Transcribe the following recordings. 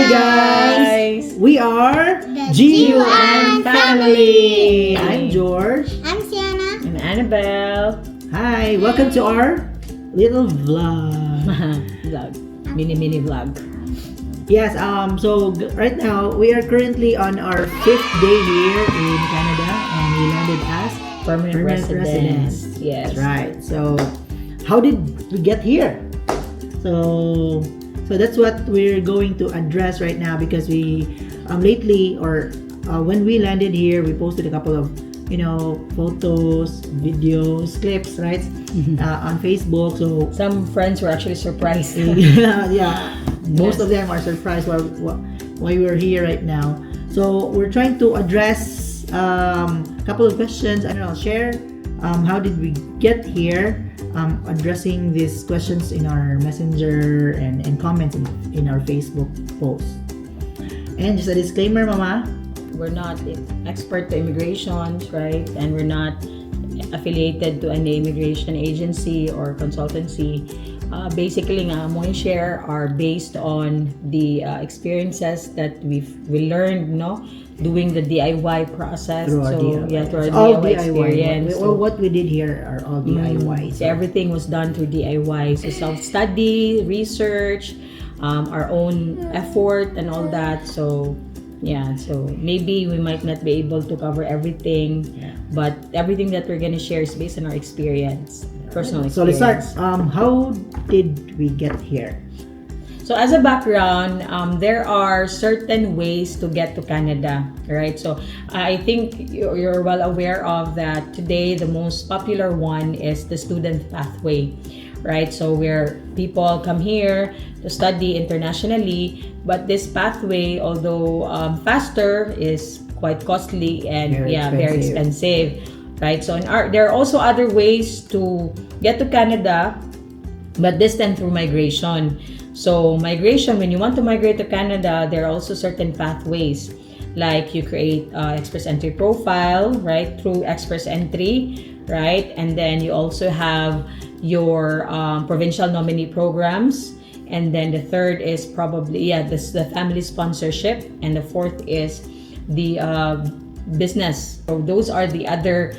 guys! We are The Geo-Anne Geo-Anne family. family. I'm George. I'm Sienna. I'm Annabelle. Hi, welcome to our little vlog. Vlog. Mini vlog. Yes, right now we are currently on our 5th day here in Canada, and we landed as Permanent residents. Yes. That's right. So, how did we get here? So that's what we're going to address right now, because we lately, or when we landed here, we posted a couple of photos, videos, clips, right, on Facebook. So Some friends were actually surprised. yeah, most of them are surprised why we're here right now. So we're trying to address a couple of questions. I don't know, share how did we get here, addressing these questions in our messenger and comments in our Facebook post. And just a disclaimer, Mama, We're not expert to immigrations, right? And we're not affiliated to any immigration agency or consultancy. Basically, nga mo share are based on the experiences that we learned, doing the DIY process. through our So DIY. yeah, through our All DIY experience. What we did here are all DIY. So everything was done through DIY. So self-study, research, our own effort, and all that. So yeah, so maybe we might not be able to cover everything, but everything that we're gonna share is based on our experience, personal So let's experience. start. How did we get here? So as a background, there are certain ways to get to Canada, right? So I think you're well aware of that. Today, the most popular one is the student pathway, right? So where people come here to study internationally, but this pathway, although faster, is quite costly and very expensive, right? So there are also other ways to get to Canada, but this time through migration. So migration, when you want to migrate to Canada, there are also certain pathways. Like you create express entry profile, right, through express entry, right? And then you also have your provincial nominee programs. And then the third is probably, the family sponsorship. And the fourth is the business. So those are the other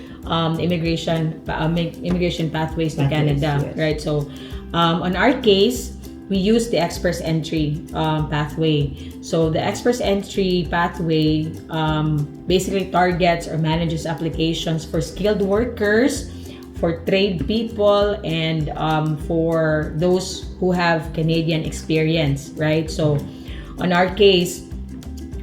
immigration pathways to Canada, yes. right? So on our case, we use the express entry pathway. So the express entry pathway basically targets or manages applications for skilled workers, for trade people, and for those who have Canadian experience, right? So on our case,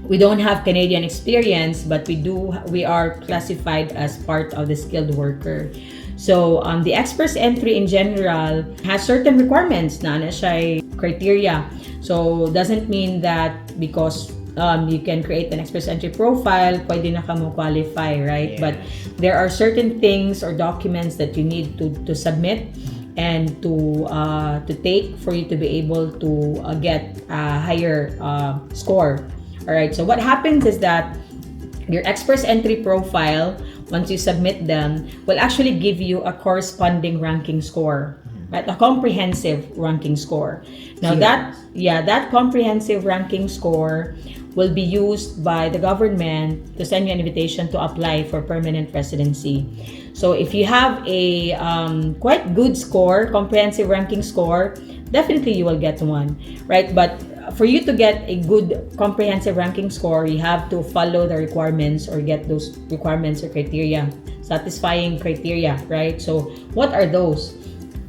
we don't have Canadian experience, but we are classified as part of the skilled worker. So the express entry in general has certain requirements na siya criteria. So doesn't mean that because you can create an express entry profile, pwede na ka mo qualify, right? Yeah. But there are certain things or documents that you need to submit and to take for you to be able to get a higher score. All right. So what happens is that your express entry profile, once you submit them, will actually give you a corresponding ranking score, right? A comprehensive ranking score. Now that comprehensive ranking score will be used by the government to send you an invitation to apply for permanent residency. So if you have a quite good score, comprehensive ranking score, definitely you will get one, right? But for you to get a good comprehensive ranking score, you have to follow the requirements or get those requirements or criteria, satisfying criteria, right? So what are those?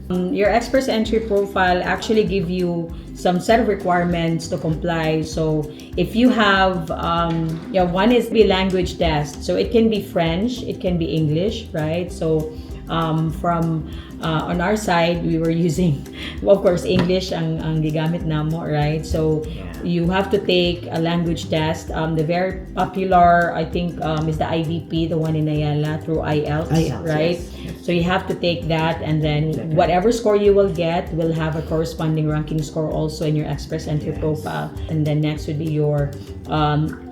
Your express entry profile actually give you some set of requirements to comply. So if you have, one is the language test. So it can be French, it can be English, right? So from on our side, we were using, of course, English ang gigamit namo, right? So you have to take a language test. The very popular, I think, is the IVP, the one in Ayala, through IELTS, right? Yes. So you have to take that, and then whatever score you will get will have a corresponding ranking score also in your express entry profile. And then next would be your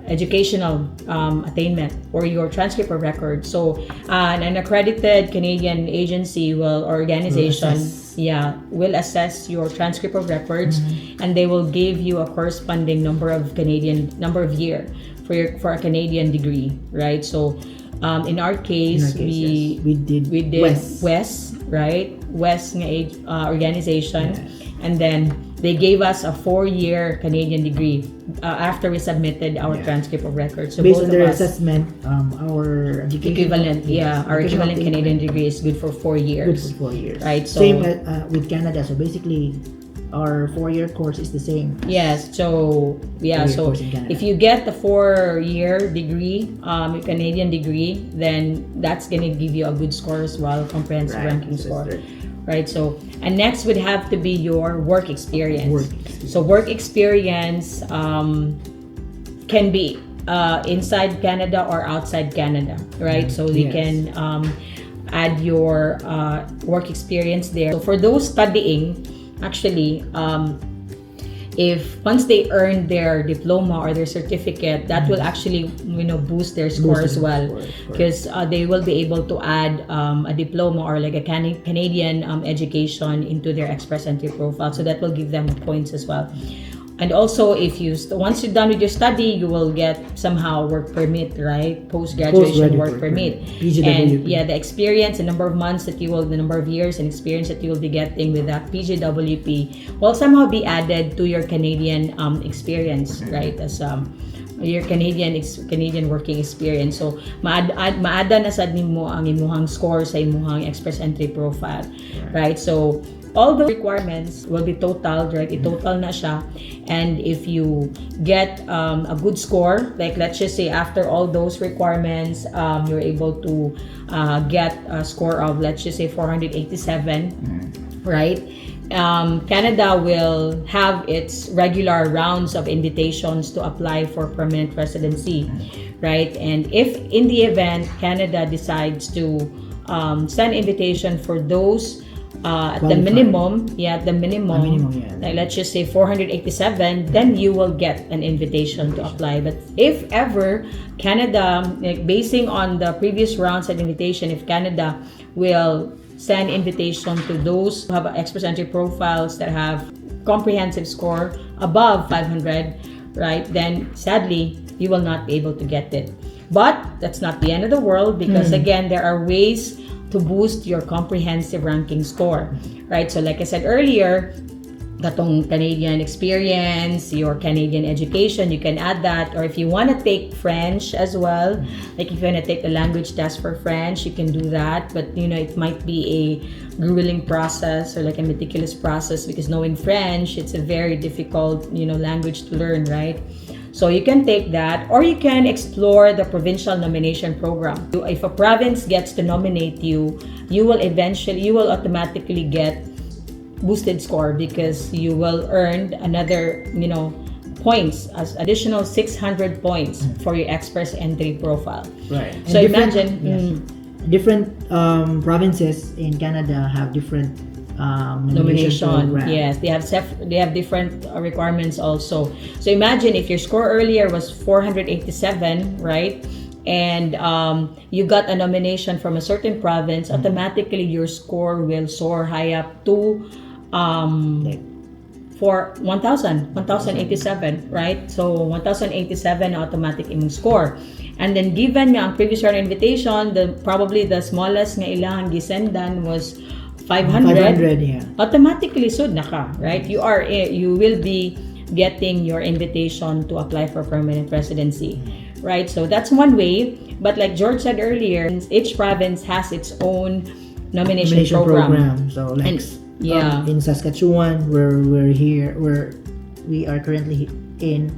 educational attainment or your transcript or record. So an accredited Canadian agency or organization will assess your transcript of records, and they will give you a corresponding number of year for a Canadian degree, right? So in our case, we did West, right? West organization, and then they gave us a 4-year Canadian degree after we submitted our transcript of records. So based both on their of us, assessment, our equivalent, our equivalent Canadian degree is good for 4 years. Good for 4 years. Right. So same with Canada. So basically, our 4-year course is the same. Yes. So so if you get the 4-year degree, Canadian degree, then that's gonna give you a good score as well, comprehensive ranking score. Right. So, and next would have to be your work experience. So work experience can be inside Canada or outside Canada, right? So you can add your work experience there. So for those studying, actually, if once they earn their diploma or their certificate, that will actually boost their score as well, because they will be able to add a diploma or like a Canadian education into their express entry profile, so that will give them points as well. And also, if once you're done with your study, you will get somehow work permit, right? Post-graduation work permit. And the experience, the number of months that the number of years and experience that you will be getting with that PGWP will somehow be added to your Canadian experience, right? As your Canadian working experience. So maada na sad nimo ang imuhang score sa imuhang express entry profile, right? So all those requirements will be totaled, right? I-total na siya. And if you get a good score, like let's just say after all those requirements, you're able to get a score of, let's just say, 487, right? Canada will have its regular rounds of invitations to apply for permanent residency, right? And if in the event Canada decides to send invitation for those at the minimum, like let's just say 487, then you will get an invitation to apply. But if ever Canada, like basing on the previous rounds of invitation, if Canada will send invitation to those who have express entry profiles that have comprehensive score above 500, right, then sadly you will not be able to get it. But that's not the end of the world, because again, there are ways to boost your comprehensive ranking score, right? So like I said earlier, katong Canadian experience, your Canadian education, you can add that. Or if you want to take French as well, like if you want to take the language test for French, you can do that. But it might be a grueling process or like a meticulous process, because knowing French, it's a very difficult language to learn, right? So you can take that, or you can explore the provincial nomination program. If a province gets to nominate you, you will automatically get boosted score, because you will earn another, points, as additional 600 points for your express entry profile. Right. So imagine different provinces in Canada have different nomination program. Yes, they have different requirements also. So imagine if your score earlier was 487, right? And you got a nomination from a certain province, automatically your score will soar high up to for 1,087, right? So 1,087 automatic imong score. And then given nga ang previous round invitation, probably the smallest nga ilang gisendan was 500, automatically sud na ka, right? You will be getting your invitation to apply for permanent residency, right? So that's one way. But like George said earlier, each province has its own nomination program. So like in Saskatchewan, where we are currently in,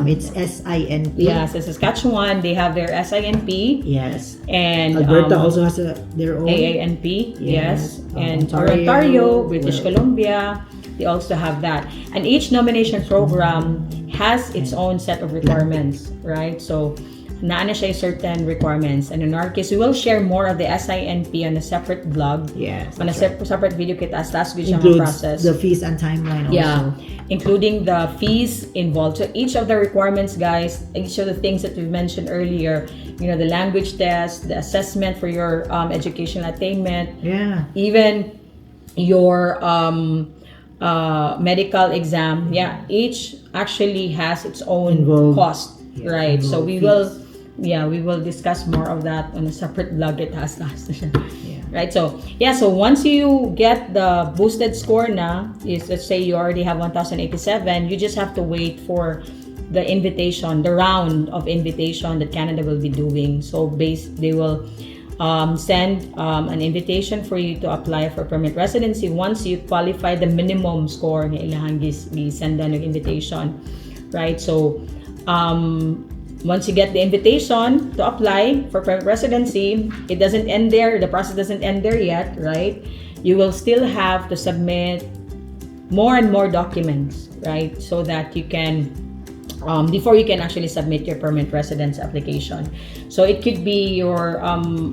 it's SINP. Yeah, so Saskatchewan, they have their SINP. Yes. And Alberta also has their own AANP. Yes. And Ontario, British Columbia, they also have that. And each nomination program has its own set of requirements, right? So naana siya certain requirements. And in our case, we will share more of the SINP on a separate blog. Yes. On a separate video kit as last good includes process. The fees and timeline also. Yeah. Including the fees involved. So each of the requirements, guys, each of the things that we've mentioned earlier, the language test, the assessment for your educational attainment. Yeah. Even your medical exam, yeah, each actually has its own Involved. cost, Yeah, right? So involved we fees. will, yeah, we will discuss more of that on a separate vlog. It has last. Yeah. Right, so yeah, so once you get the boosted score na, is, let's say you already have 1087, you just have to wait for the invitation, the round of invitation that Canada will be doing. So they will send an invitation for you to apply for permanent residency once you qualify the minimum score na ilahang send ng invitation, right? So once you get the invitation to apply for permanent residency, it doesn't end there. The process doesn't end there yet, right? You will still have to submit more and more documents, right? So that you can, before you can actually submit your permanent residence application. So it could be your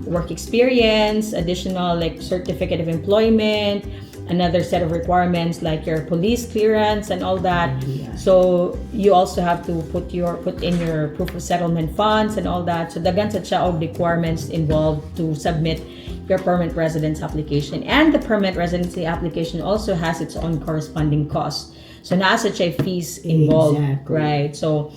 work experience, additional like certificate of employment, another set of requirements like your police clearance and all that. Yeah. So you also have to put in your proof of settlement funds and all that. So daghan sa siya og requirements involved to submit your permanent residence application. And the permanent residency application also has its own corresponding costs. So nasa siya fees involved, Exactly. right? So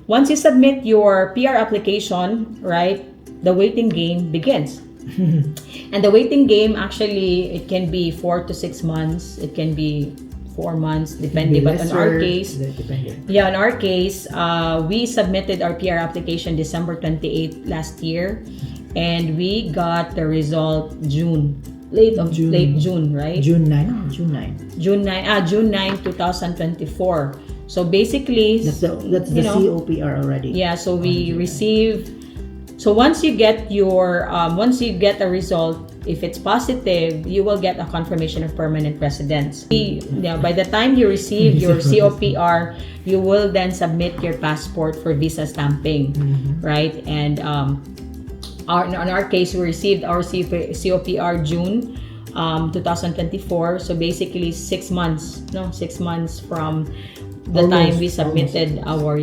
once you submit your PR application, right, the waiting game begins. And the waiting game, actually, it can be 4 to 6 months. It can be 4 months, depending. But in our case, yeah, in our case, we submitted our PR application December 28th last year, and we got the result late June, right? June 9. June 9, 2024. So basically, That's the COPR already. yeah, so we receive. So once you get a result, if it's positive, you will get a confirmation of permanent residence. By the time you receive your COPR, you will then submit your passport for visa stamping, right? And in our case, we received our COPR June 2024. So basically 6 months, from the time we submitted our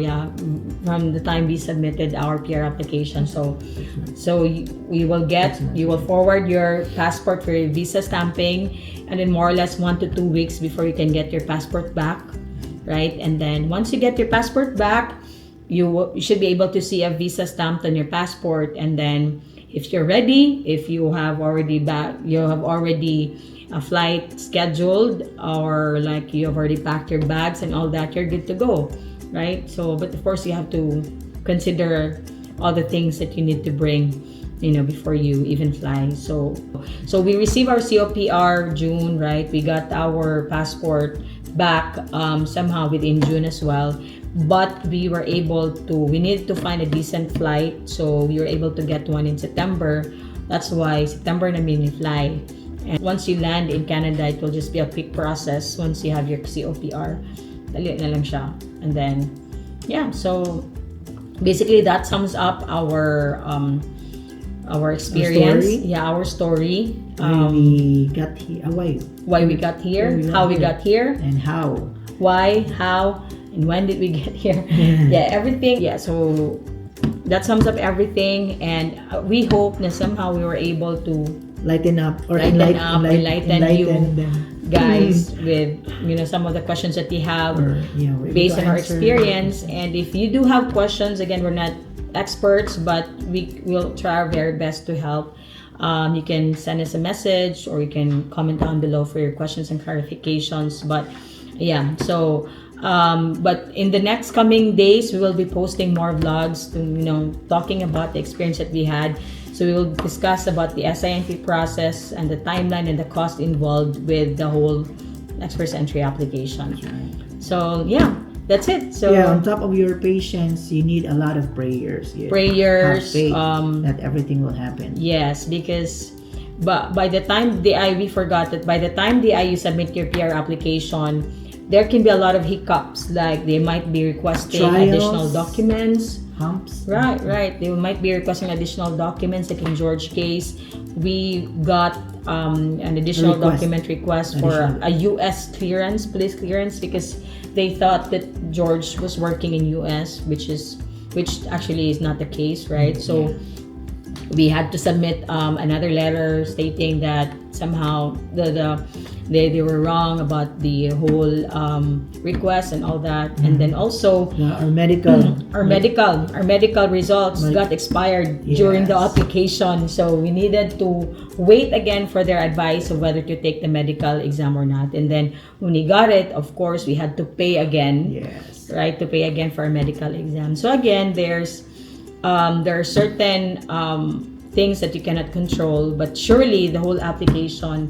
PR application. So you will forward your passport for your visa stamping, and then more or less 1 to 2 weeks before you can get your passport back, right? And then once you get your passport back, you should be able to see a visa stamped on your passport. And then if you're ready, if you have already a flight scheduled, or like you have already packed your bags and all that, you're good to go, right? So, but of course you have to consider all the things that you need to bring, before you even fly. So we received our COPR June, right? We got our passport back somehow within June as well. But we needed to find a decent flight, so we were able to get one in September. That's why September na we fly. And once you land in Canada, it will just be a quick process once you have your COPR. Dali na lang siya. And then, yeah, so basically that sums up our experience. Our story. Why we got here. Why we got here, how we got here. And how. Why, how, and when did we get here. Yeah, everything. Yeah, so that sums up everything. And we hope that somehow we were able to lighten enlighten you them. guys with some of the questions that you have based on our experience. And if you do have questions, again, we're not experts, but we will try our very best to help. You can send us a message, or you can comment down below for your questions and clarifications. But yeah, so but in the next coming days, we will be posting more vlogs to talking about the experience that we had. So we will discuss about the SINP process and the timeline and the cost involved with the whole express entry application. So yeah, that's it. So yeah, on top of your patience, you need a lot of prayers. Yeah. Prayers, have faith that everything will happen. Yes, because by the time we forgot that by the time you submit your PR application, there can be a lot of hiccups. Like they might be requesting additional documents. Humps. Right. They might be requesting additional documents. Like in George's case, we got an additional document request for a U.S. clearance, police clearance, because they thought that George was working in U.S., which actually is not the case, right? So we had to submit another letter stating that somehow they were wrong about the whole request and all that. And then also Our medical. our medical results got expired during the Yes. application, so we needed to wait again for their advice of whether to take the medical exam or not. And then when we got it, of course we had to pay again. Yes. Right, to pay again for a medical exam. So again, there are certain things that you cannot control, but surely the whole application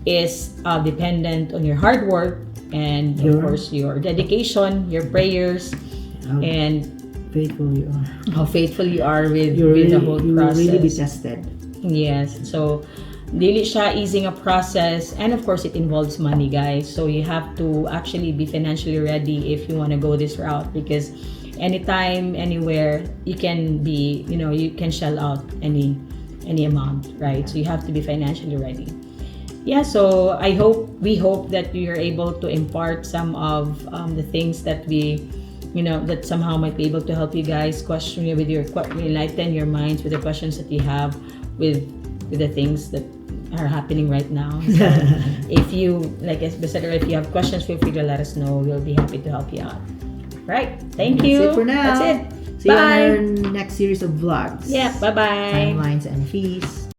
is dependent on your hard work and of course your dedication, your prayers, How and faithful you are. how faithful you are with You the whole will process. really be tested. Yes. So, dili siya easing a process, and of course it involves money, guys. So you have to actually be financially ready if you want to go this route, because anytime, anywhere, you can be, you can shell out any amount, right? So you have to be financially ready. Yeah, so we hope that you're able to impart some of the things that we, that somehow might be able to help you guys enlighten your minds with the questions that you have with the things that are happening right now. So if you, like I said, if you have questions, feel free to let us know. We'll be happy to help you out. Right. Thank you. That's it for now. That's it. See you Bye. on our next series of vlogs. Yeah. Bye-bye. Timelines and fees.